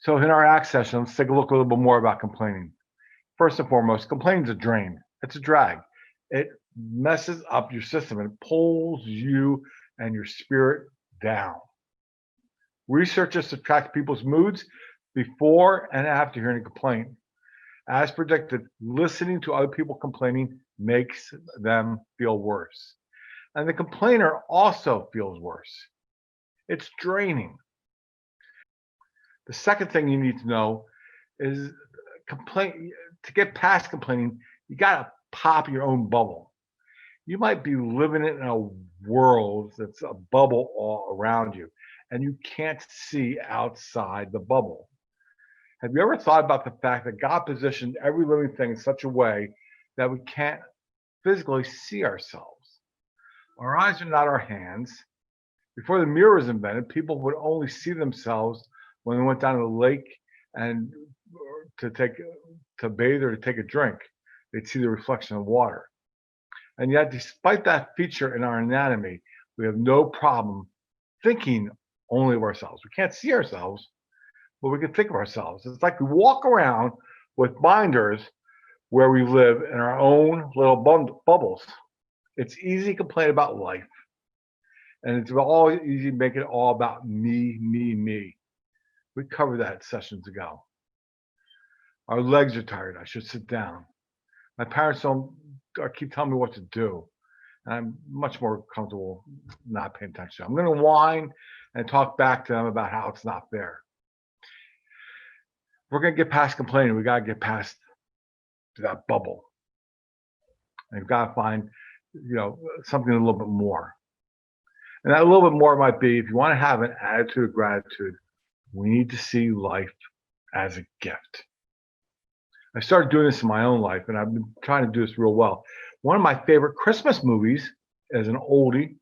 So in our ACT session, let's take a look a little bit more about complaining. First and foremost, complaining is a drain. It's a drag. It messes up your system and pulls you and your spirit down. Researchers subtract people's moods before and after hearing a complaint. As predicted, listening to other people complaining makes them feel worse. And the complainer also feels worse. It's draining. The second thing you need to know is to get past complaining, you got to pop your own bubble. You might be living in a world that's a bubble all around you, and you can't see outside the bubble. Have you ever thought about the fact that God positioned every living thing in such a way that we can't physically see ourselves? Our eyes are not our hands. Before the mirror was invented, people would only see themselves when they went down to the lake and to bathe or to take a drink. They'd see the reflection of water. And yet, despite that feature in our anatomy, we have no problem thinking only of ourselves. We can't see ourselves, but we can think of ourselves. It's like we walk around with binders where we live in our own little bubbles. It's easy to complain about life, and it's all easy to make it all about me, me, me. We covered that sessions ago. Our legs are tired. I should sit down. My parents keep telling me what to do. And I'm much more comfortable not paying attention. I'm going to whine and talk back to them about how it's not fair. We're going to get past complaining. We got to get past that bubble. And we've got to find, something a little bit more. And that a little bit more might be, if you want to have an attitude of gratitude, we need to see life as a gift. I started doing this in my own life, and I've been trying to do this real well. One of my favorite Christmas movies is an oldie.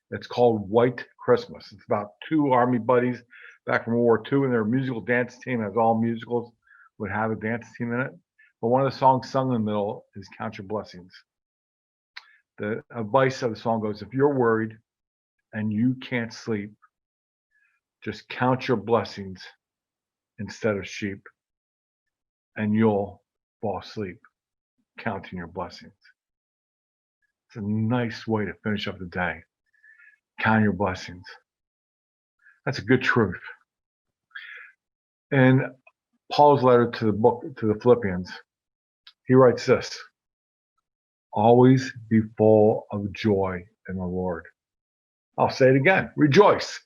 It's called White Christmas. It's about two army buddies back from World War II, and their musical dance team, as all musicals would have a dance team in it. But one of the songs sung in the middle is Count Your Blessings. The advice of the song goes, if you're worried and you can't sleep, just count your blessings instead of sheep, and you'll fall asleep counting your blessings. It's a nice way to finish up the day. Count your blessings. That's a good truth. In Paul's letter to the Philippians, he writes this: always be full of joy in the Lord. I'll say it again. Rejoice.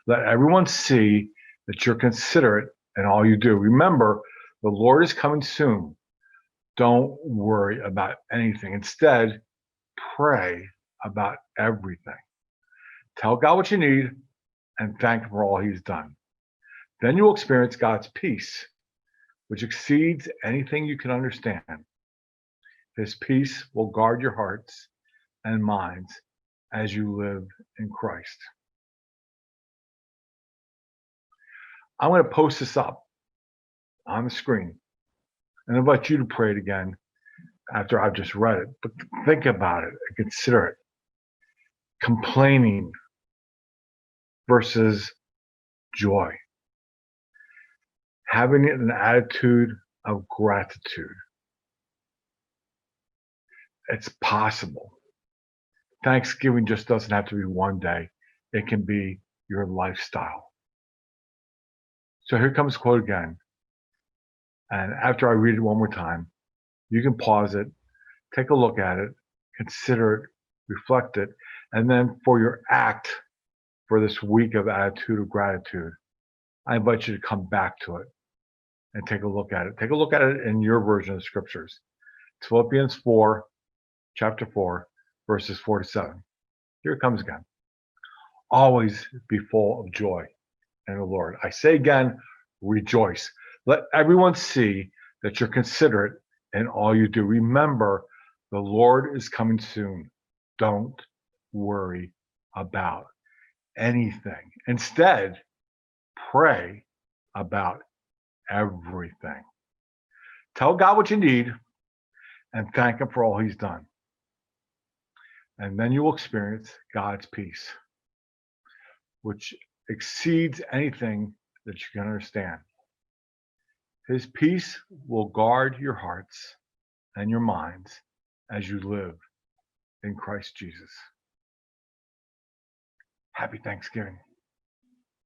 Let everyone see that you're considerate in all you do. Remember, the Lord is coming soon. Don't worry about anything. Instead, pray about everything. Tell God what you need and thank Him for all He's done. Then you will experience God's peace, which exceeds anything you can understand. His peace will guard your hearts and minds as you live in Christ. I'm going to post this up on the screen and invite you to pray it again after I've just read it. But think about it and consider it. Complaining versus joy. Having an attitude of gratitude. It's possible. Thanksgiving just doesn't have to be one day. It can be your lifestyle. So here comes the quote again. And after I read it one more time, you can pause it, take a look at it, consider it, reflect it, and then for your act for this week of attitude of gratitude, I invite you to come back to it and take a look at it. Take a look at it in your version of the scriptures. It's Philippians 4, chapter 4, verses 4 to 7. Here it comes again. Always be full of joy in the Lord. I say again, rejoice. Let everyone see that you're considerate in all you do. Remember, the Lord is coming soon. Don't worry about anything. Instead, pray about everything. Tell God what you need and thank Him for all He's done. And then you will experience God's peace, which exceeds anything that you can understand. His peace will guard your hearts and your minds as you live in Christ Jesus. Happy Thanksgiving.